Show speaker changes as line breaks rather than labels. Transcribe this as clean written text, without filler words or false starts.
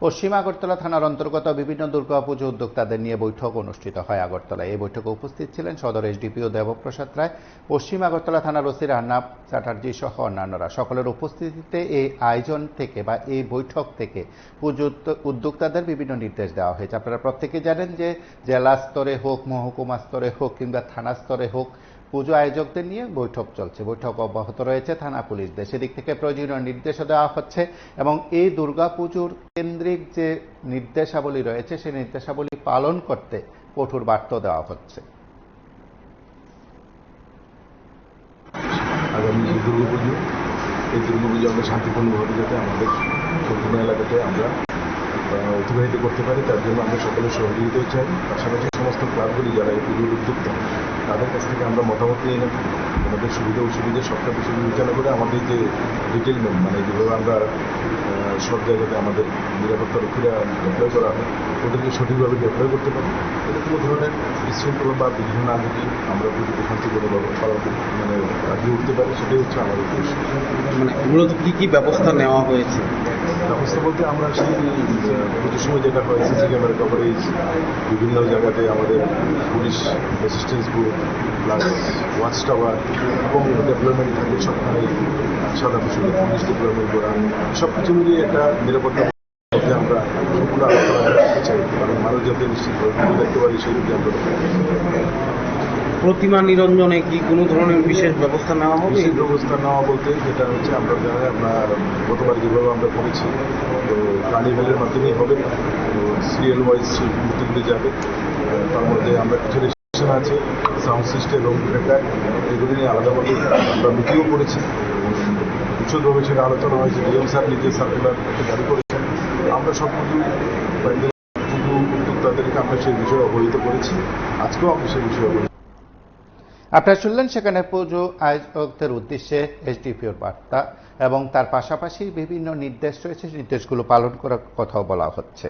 পশ্চিম আগরতলা থানার অন্তর্গত বিভিন্ন দুর্গাপুজো উদ্যোক্তাদের নিয়ে বৈঠক অনুষ্ঠিত হয় আগরতলায়। এই বৈঠকে উপস্থিত ছিলেন সদর এসডিপিও দেবপ্রসাদ রায়, পশ্চিম আগরতলা থানার ওসি রান্নাপ চ্যাটার্জি সহ অন্যান্যরা। সকলের উপস্থিতিতে এই আয়োজন থেকে বা এই বৈঠক থেকে পুজো উদ্যোক্তাদের বিভিন্ন নির্দেশ দেওয়া হয়েছে। আপনারা প্রত্যেকে জানেন যে জেলা স্তরে হোক, মহকুমা স্তরে হোক কিংবা থানা স্তরে হোক, পুজো আয়োজকদের নিয়ে বৈঠক চলছে। বৈঠক অব্যাহত রয়েছে থানা পুলিশদের, সেদিক থেকে প্রয়োজনীয় নির্দেশও দেওয়া হচ্ছে এবং এই দুর্গাপুজোর কেন্দ্রিক যে নির্দেশাবলী রয়েছে সেই নির্দেশাবলী পালন করতে কঠোর বার্তা দেওয়া হচ্ছে।
আগামী যে দুর্গাপুজো, এই দুর্গাপুজো আমরা শান্তিপূর্ণভাবে যাতে আমাদের সম্পূর্ণ এলাকাতে আমরা অতিবাহিত করতে পারি, তার জন্য আমরা সকলের সহযোগিতাও চাই। পাশাপাশি সমস্ত ক্লাবগুলি যারা এই পুজোর উদ্যোক্তা, তাদের কাছ থেকে আমরা মতামত নিয়ে নেব। আমাদের সুবিধা অসুবিধা সবটা বিষয় বিবেচনা করে আমাদের যে ডিটেলমেন্ট, মানে যেভাবে আমরা সব জায়গাতে আমাদের নিরাপত্তা রক্ষীরা ডিপ্লয় করা হয়, ওদেরকে সঠিকভাবে ডিপ্লয় করতে পারি। এটা কোনো ধরনের বিশৃঙ্খলা বা বিঘ্ন না ঘটিয়ে আমরা পুজোকে শান্তিপূর্ণভাবে পালন মানে কাটিয়ে উঠতে পারি, সেটাই হচ্ছে আমাদের উদ্দেশ্য।
মানে মূলত কী ব্যবস্থা নেওয়া হয়েছে?
ব্যবস্থা বলতে আমরা সেই পুজোর সময় যেটা হয়, সিসি ক্যামেরা কভারেজ, বিভিন্ন জায়গাতে আমাদের police assistance group plus watch tower এবং ডেভেলপমেন্ট থাকে সবখানে সাদা পোশাকে পুলিশ ডেভেলপমেন্ট করা, সব কিছু মিলিয়ে একটা নিরাপত্তা আমরা সম্পূর্ণ আলোচনা করতে চাই, কারণ মানুষ যাতে নিশ্চিতভাবে পুজো দেখতে পারি সেই দিকে আমরা
প্রতিমা নিরঞ্জনে কি কোনো ধরনের বিশেষ ব্যবস্থা নেওয়া হবে?
বিশেষ ব্যবস্থা নেওয়া বলতে যেটা হচ্ছে আমরা জানি আপনার গতবার যেভাবে আমরা করেছি, তো কার্নিভ্যালের মাধ্যমেই হবে, তো সিরিয়াল ওয়াইজ সেই মূর্তিগুলি যাবে। তার মধ্যে আমরা কিছু রেস্ট্রিকশন আছে, সাউন্ড সিস্টেম এবং ব্রেকার, এগুলি নিয়ে আলাদাভাবে আমরা মিটিংও করেছি। বিশদভাবে সেটা আলোচনা হয়েছে, ডিএম স্যার নিজে সার্কুলার জারি করেছেন। আমরা সব পুজো উদ্যোক্তাদেরকে আমরা সেই বিষয়ে অবহিত করেছি, আজকেও আমরা সেই বিষয়ে অবহিত।
আপনারা শুনলেন সেখানে পুজো আয়োজকদের উদ্দেশ্যে এসডিপিওর বার্তা এবং তার পাশাপাশি বিভিন্ন নির্দেশ রয়েছে, নির্দেশগুলো পালন করার কথাও বলা হচ্ছে।